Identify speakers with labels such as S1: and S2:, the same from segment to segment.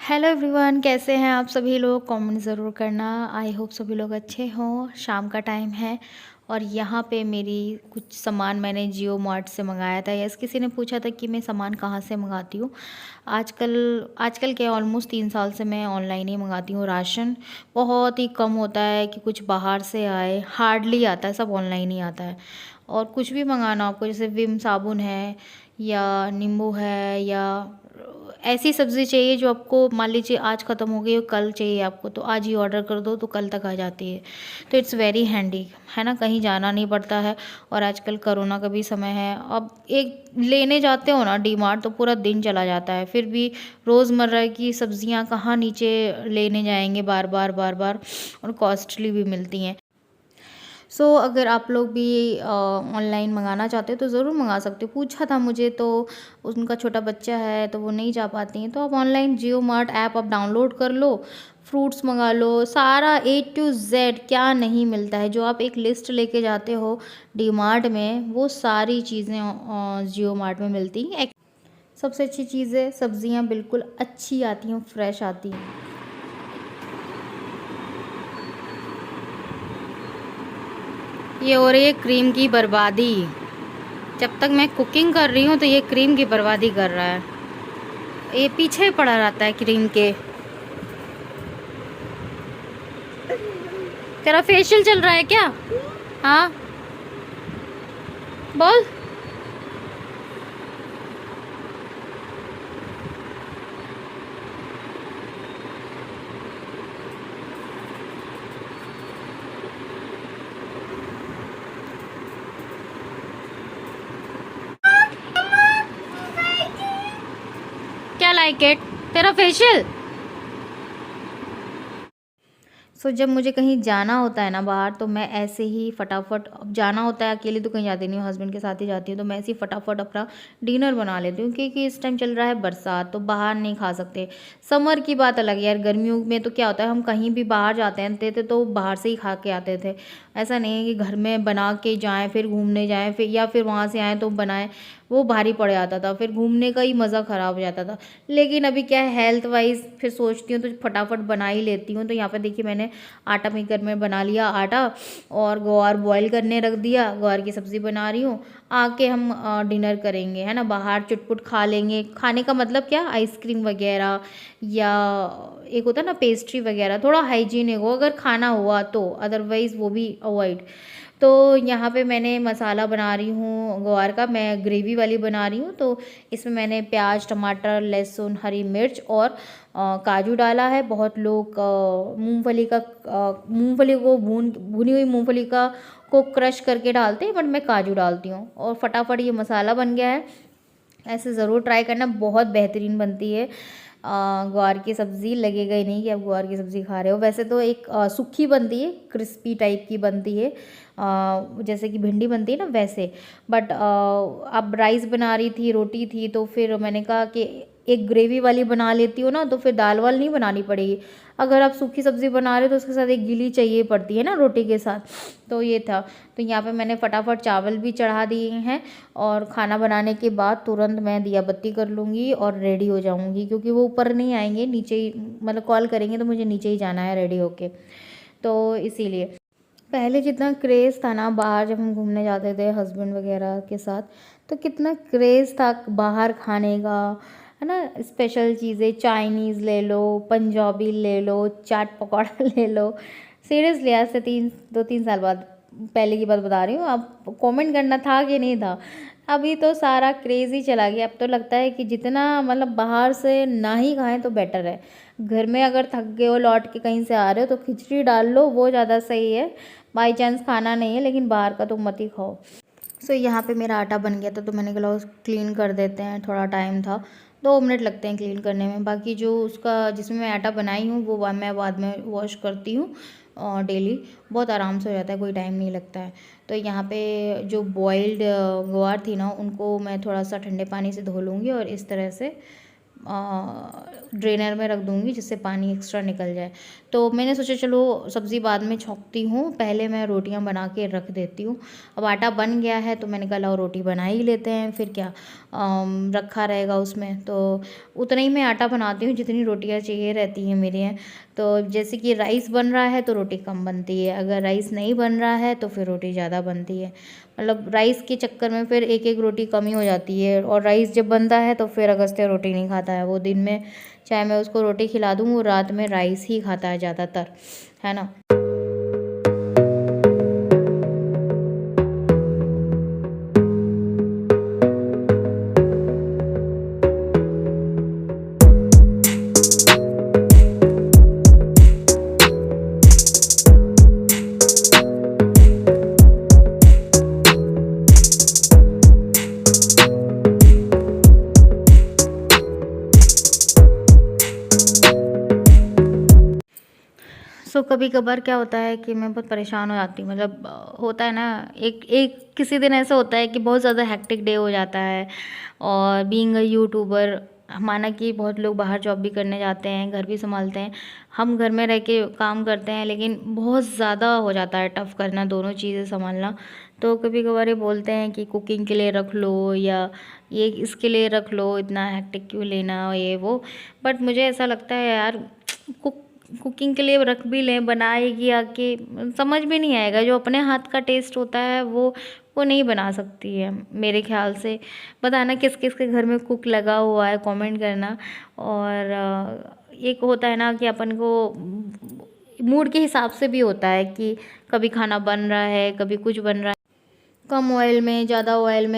S1: Hello everyone, कैसे हैं आप सभी लोग? कमेंट ज़रूर करना। आई होप सभी लोग अच्छे हों। शाम का टाइम है और यहाँ पे मेरी कुछ सामान मैंने जियो मार्ट से मंगाया था। यस, किसी ने पूछा था कि मैं सामान कहाँ से मंगाती हूँ। आजकल आजकल क्या, ऑलमोस्ट 3 साल से मैं ऑनलाइन ही मंगाती हूँ। राशन बहुत ही कम होता है कि कुछ बाहर से आए, हार्डली आता है, सब ऑनलाइन ही आता है। और कुछ भी मंगाना आपको, जैसे विम साबुन है या नींबू है या ऐसी सब्ज़ी चाहिए जो आपको मान लीजिए आज ख़त्म हो गई और कल चाहिए आपको, तो आज ही ऑर्डर कर दो तो कल तक आ जाती है। तो इट्स वेरी हैंडी, है ना? कहीं जाना नहीं पड़ता है। और आजकल कोरोना का भी समय है। अब एक लेने जाते हो ना डी मार्ट, तो पूरा दिन चला जाता है। फिर भी रोज़मर्रा की सब्ज़ियाँ कहाँ नीचे लेने जाएंगे बार बार बार बार, और कॉस्टली भी मिलती हैं। अगर आप लोग भी ऑनलाइन मंगाना चाहते हो तो ज़रूर मंगा सकते हो। पूछा था मुझे, तो उनका छोटा बच्चा है तो वो नहीं जा पाती हैं, तो आप ऑनलाइन जियो मार्ट ऐप आप डाउनलोड कर लो, फ्रूट्स मंगा लो। सारा ए टू जेड क्या नहीं मिलता है, जो आप एक लिस्ट लेके जाते हो डी मार्ट में, वो सारी चीज़ें जियो मार्ट में मिलती हैं। सबसे अच्छी चीज़ है, सब्जियां बिल्कुल अच्छी आती हैं, फ्रेश आती हैं। ये हो रही है क्रीम की बर्बादी। जब तक मैं कुकिंग कर रही हूँ तो ये क्रीम की बर्बादी कर रहा है। ये पीछे पड़ा रहता है क्रीम के। तेरा फेशियल चल रहा है क्या? हाँ, बोल। क्या लाइक इट? तेरा फेशियल। जब मुझे कहीं जाना होता है ना बाहर, तो मैं ऐसे ही फटाफट, अब जाना होता है अकेले तो कहीं जाती नहीं हूँ, हस्बैंड के साथ ही जाती हूँ, तो मैं ऐसे ही फटाफट अपना डिनर बना लेती हूँ, क्योंकि इस टाइम चल रहा है बरसात, तो बाहर नहीं खा सकते। समर की बात अलग है यार, गर्मियों में तो क्या होता है, हम कहीं भी बाहर जाते हैं थे तो बाहर से ही खा के आते थे। ऐसा नहीं है कि घर में बना के जाएँ फिर घूमने जाएँ, फिर या फिर वहाँ से आएँ तो बनाएं, वो भारी पड़ जाता था, फिर घूमने का ही मज़ा ख़राब हो जाता था। लेकिन अभी क्या है, हेल्थ वाइज फिर सोचती हूँ तो फटाफट बना ही लेती हूँ। तो यहाँ पे देखिए, मैंने आटा मेकर में बना लिया आटा, और ग्वार बॉईल करने रख दिया, ग्वार की सब्ज़ी बना रही हूँ। आके हम डिनर करेंगे, है ना? बाहर चुटपुट खा लेंगे। खाने का मतलब क्या, आइसक्रीम वगैरह, या एक होता है ना पेस्ट्री वगैरह, थोड़ा हाइजीनिक हो अगर खाना हुआ तो, अदरवाइज़ वो भी अवॉइड। तो यहाँ पे मैंने मसाला बना रही हूँ ग्वार का, मैं ग्रेवी वाली बना रही हूँ। तो इसमें मैंने प्याज, टमाटर, लहसुन, हरी मिर्च और काजू डाला है। बहुत लोग मूंगफली का मूंगफली को भुनी हुई मूंगफली का को क्रश करके डालते हैं, बट मैं काजू डालती हूँ, और फटाफट ये मसाला बन गया है। ऐसे ज़रूर ट्राई करना, बहुत बेहतरीन बनती है। ग्वार की सब्ज़ी लगेगा ही नहीं कि आप ग्वार की सब्ज़ी खा रहे हो। वैसे तो एक सूखी बनती है, क्रिस्पी टाइप की बनती है, जैसे कि भिंडी बनती है ना वैसे। बट अब राइस बना रही थी, रोटी थी, तो फिर मैंने कहा कि एक ग्रेवी वाली बना लेती हूँ ना, तो फिर दाल वाल नहीं बनानी पड़ेगी। अगर आप सूखी सब्ज़ी बना रहे हो तो उसके साथ एक गीली चाहिए पड़ती है ना रोटी के साथ। तो ये था। तो यहाँ पे मैंने फटाफट चावल भी चढ़ा दिए हैं, और खाना बनाने के बाद तुरंत मैं दिया बत्ती कर लूँगी और रेडी हो जाऊँगी, क्योंकि वो ऊपर नहीं आएंगे, नीचे ही, मतलब कॉल करेंगे तो मुझे नीचे ही जाना है रेडी होके। तो इसीलिए पहले जितना क्रेज़ था ना बाहर, जब हम घूमने जाते थे हस्बैंड वगैरह के साथ, तो कितना क्रेज़ था बाहर खाने का, है ना? स्पेशल चीज़ें, चाइनीज़ ले लो, पंजाबी ले लो, चाट पकौड़ा ले लो। सीरियसली, आज से 2-3 साल बाद पहले की बात बता रही हूँ। आप कमेंट करना था कि नहीं था। अभी तो सारा क्रेज़ ही चला गया। अब तो लगता है कि जितना मतलब बाहर से ना ही खाएं तो बेटर है। घर में अगर थक गए हो, लौट के कहीं से आ रहे हो, तो खिचड़ी डाल लो, वो ज़्यादा सही है। बाई चांस खाना नहीं है, लेकिन बाहर का तो मत ही खाओ। यहाँ पे मेरा आटा बन गया था, तो मैंने कहा उसको क्लीन कर देते हैं। थोड़ा टाइम था, 2 मिनट लगते हैं क्लीन करने में। बाकी जो उसका जिसमें मैं आटा बनाई हूँ वो मैं बाद में वॉश करती हूँ डेली। बहुत आराम से हो जाता है, कोई टाइम नहीं लगता है। तो यहाँ पे जो बॉइल्ड ग्वार थी ना, उनको मैं थोड़ा सा ठंडे पानी से धो लूँगी, और इस तरह से ड्रेनर में रख दूँगी जिससे पानी एक्स्ट्रा निकल जाए। तो मैंने सोचा चलो सब्ज़ी बाद में छौंकती हूँ, पहले मैं रोटियां बना के रख देती हूँ। अब आटा बन गया है तो मैंने कहा लाओ रोटी बना ही लेते हैं, फिर क्या रखा रहेगा उसमें। तो उतना ही मैं आटा बनाती हूँ जितनी रोटियां चाहिए रहती हैं मेरे यहाँ। तो जैसे कि राइस बन रहा है तो रोटी कम बनती है, अगर राइस नहीं बन रहा है तो फिर रोटी ज़्यादा बनती है। मतलब राइस के चक्कर में फिर एक एक रोटी कम ही हो जाती है, और राइस जब बनता है तो फिर अगस्त्य रोटी नहीं खाता है। वो दिन में चाहे मैं उसको रोटी खिला दूँ, वो रात में राइस ही खाता है ज़्यादातर, है ना। सो कभी कभार क्या होता है कि मैं बहुत परेशान हो जाती हूँ। मतलब होता है ना, एक एक किसी दिन ऐसा होता है कि बहुत ज़्यादा हेक्टिक डे हो जाता है। और बीइंग अ यूट्यूबर, माना कि बहुत लोग बाहर जॉब भी करने जाते हैं, घर भी संभालते हैं, हम घर में रह के काम करते हैं, लेकिन बहुत ज़्यादा हो जाता है टफ़ करना, दोनों चीज़ें संभालना। तो कभी कभार ये बोलते हैं कि कुकिंग के लिए रख लो या ये इसके लिए रख लो, इतना हेक्टिक क्यों लेना, ये वो। बट मुझे ऐसा लगता है यार, कुकिंग के लिए रख भी लें, बनाएगी आके समझ भी नहीं आएगा। जो अपने हाथ का टेस्ट होता है वो नहीं बना सकती है मेरे ख्याल से। बताना किस किस के घर में कुक लगा हुआ है, कमेंट करना। और एक होता है ना कि अपन को मूड के हिसाब से भी होता है कि कभी खाना बन रहा है, कभी कुछ बन रहा है, कम ऑयल में,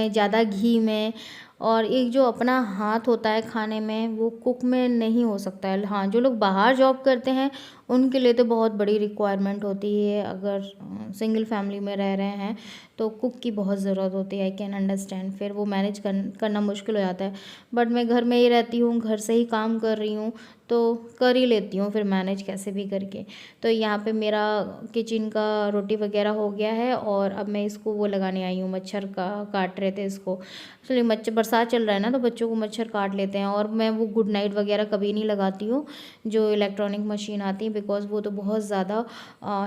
S1: ज़्यादा घी में। और एक जो अपना हाथ होता है खाने में, वो कुक में नहीं हो सकता है। हाँ, जो लोग बाहर जॉब करते हैं उनके लिए तो बहुत बड़ी रिक्वायरमेंट होती है। अगर सिंगल फैमिली में रह रहे हैं तो कुक की बहुत ज़रूरत होती है, आई कैन अंडरस्टैंड। फिर वो मैनेज करना मुश्किल हो जाता है। बट मैं घर में ही रहती हूँ, घर से ही काम कर रही हूँ, तो कर ही लेती हूँ फिर मैनेज कैसे भी करके। तो यहाँ पे मेरा किचन का रोटी वगैरह हो गया है, और अब मैं इसको वो लगाने आई हूँ, मच्छर का काट रहे थे इसको। एक्चुअली मच्छर, बरसात चल रहा है ना, तो बच्चों को मच्छर काट लेते हैं। और मैं वो गुड नाइट वगैरह कभी नहीं लगाती हूँ, जो इलेक्ट्रॉनिक मशीन आती है, बिकॉज वो तो बहुत ज़्यादा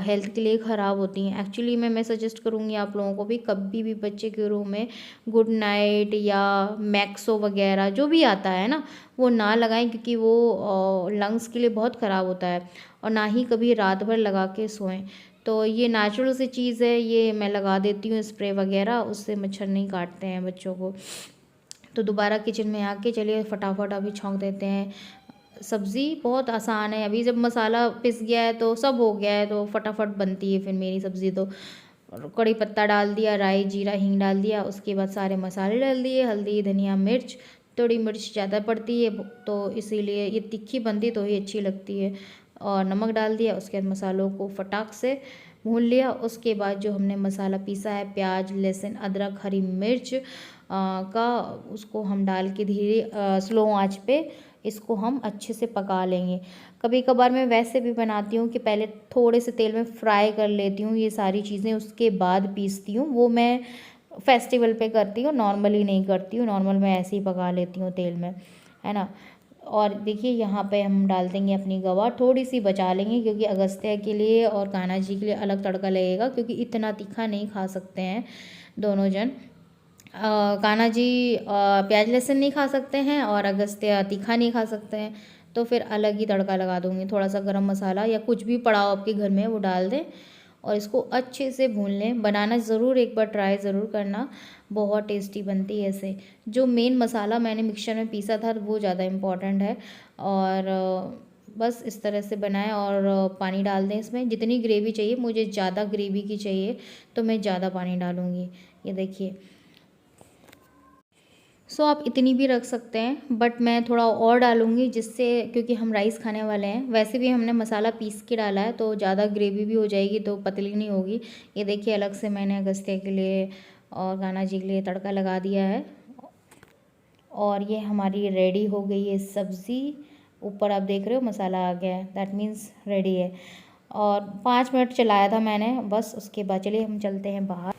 S1: हेल्थ के लिए ख़राब होती हैं। एक्चुअली मैं सजेस्ट करूँगी आप लोगों को भी, कभी भी बच्चे के रूम में गुड नाइट या मैक्सो वगैरह जो भी आता है ना, वो ना लगाएं, क्योंकि वो लंग्स के लिए बहुत ख़राब होता है। और ना ही कभी रात भर लगा के सोएं। तो ये नेचुरल सी चीज़ है, ये मैं लगा देती हूँ स्प्रे वगैरह, उससे मच्छर नहीं काटते हैं बच्चों को। तो दोबारा किचन में आके चलिए फटाफट अभी छौंक देते हैं। सब्ज़ी बहुत आसान है, अभी जब मसाला पिस गया है तो सब हो गया है, तो फटाफट बनती है फिर मेरी सब्ज़ी। तो कड़ी पत्ता डाल दिया, राई जीरा हींग डाल दिया, उसके बाद सारे मसाले डाल दिए, हल्दी धनिया मिर्च। थोड़ी मिर्च ज़्यादा पड़ती है तो इसीलिए ये तीखी बनती तो ही अच्छी लगती है। और नमक डाल दिया, उसके बाद मसालों को फटाक से भून लिया। उसके बाद जो हमने मसाला पीसा है, प्याज लहसुन अदरक हरी मिर्च का, उसको हम डाल के धीरे स्लो आंच पे इसको हम अच्छे से पका लेंगे। कभी कभार मैं वैसे भी बनाती हूँ कि पहले थोड़े से तेल में फ्राई कर लेती हूँ ये सारी चीज़ें, उसके बाद पीसती हूँ। वो मैं फेस्टिवल पे करती हूँ, नॉर्मली नहीं करती हूँ। नॉर्मल मैं ऐसे ही पका लेती हूँ तेल में, है ना। और देखिए यहाँ पे हम डाल देंगे अपनी गवार, थोड़ी सी बचा लेंगे क्योंकि अगस्त्य के लिए और कान्हा जी के लिए अलग तड़का लगेगा, क्योंकि इतना तीखा नहीं खा सकते हैं दोनों जन। कान्हा जी प्याज लहसुन नहीं खा सकते हैं, और अगस्त्य तीखा नहीं खा सकते हैं। तो फिर अलग ही तड़का लगा दूँगी, थोड़ा सा गरम मसाला या कुछ भी पड़ा हो आपके घर में वो डाल दें, और इसको अच्छे से भून लें। बनाना ज़रूर एक बार ट्राई ज़रूर करना, बहुत टेस्टी बनती है ऐसे। जो मेन मसाला मैंने मिक्सचर में पीसा था वो ज़्यादा इम्पॉर्टेंट है। और बस इस तरह से बनाएं, और पानी डाल दें इसमें जितनी ग्रेवी चाहिए। मुझे ज़्यादा ग्रेवी की चाहिए तो मैं ज़्यादा पानी डालूँगी। ये देखिए, सो आप इतनी भी रख सकते हैं, बट मैं थोड़ा और डालूँगी जिससे, क्योंकि हम राइस खाने वाले हैं। वैसे भी हमने मसाला पीस के डाला है तो ज़्यादा ग्रेवी भी हो जाएगी तो पतली नहीं होगी। ये देखिए, अलग से मैंने अगस्त्य के लिए और कान्हा जी के लिए तड़का लगा दिया है। और ये हमारी रेडी हो गई है सब्ज़ी। ऊपर आप देख रहे हो मसाला आ गया है, दैट मीन्स रेडी है। और 5 मिनट चलाया था मैंने बस। उसके बाद चलिए हम चलते हैं बाहर।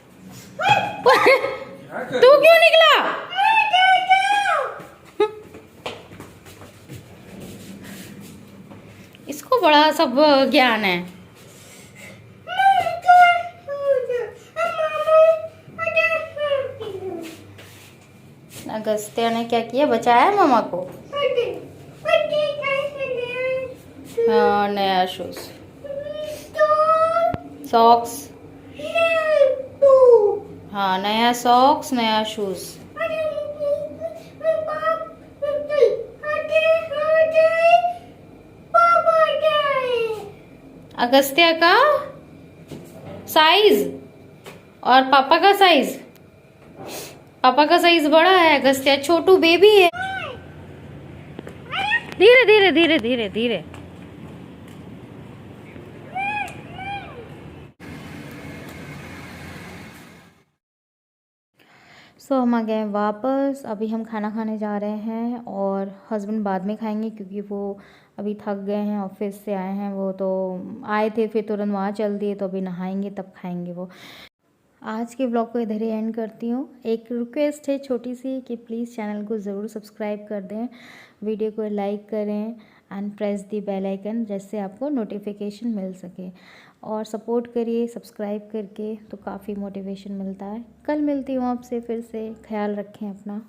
S1: तू क्यों निकला? बड़ा सब ज्ञान है। अगस्त्या ने क्या किया, बचाया मामा को। हाँ, नया शूज, सॉक्स। हाँ, नया सॉक्स, नया शूज। अगस्त्या का साइज और पापा का साइज, पापा का साइज बड़ा है, अगस्त्या छोटू बेबी है। धीरे धीरे धीरे धीरे धीरे। सो हम आ गए वापस। अभी हम खाना खाने जा रहे हैं और हस्बैंड बाद में खाएंगे क्योंकि वो अभी थक गए हैं, ऑफिस से आए हैं। वो तो आए थे फिर तुरंत वहाँ चल दिए, तो अभी नहाएंगे तब खाएंगे वो। आज के ब्लॉग को इधर ही एंड करती हूँ। एक रिक्वेस्ट है छोटी सी कि प्लीज़ चैनल को ज़रूर सब्सक्राइब कर दें, वीडियो को लाइक करें and press the bell icon, जिससे आपको नोटिफिकेशन मिल सके। और सपोर्ट करिए सब्सक्राइब करके, तो काफ़ी मोटिवेशन मिलता है। कल मिलती हूँ आपसे फिर से। ख्याल रखें अपना।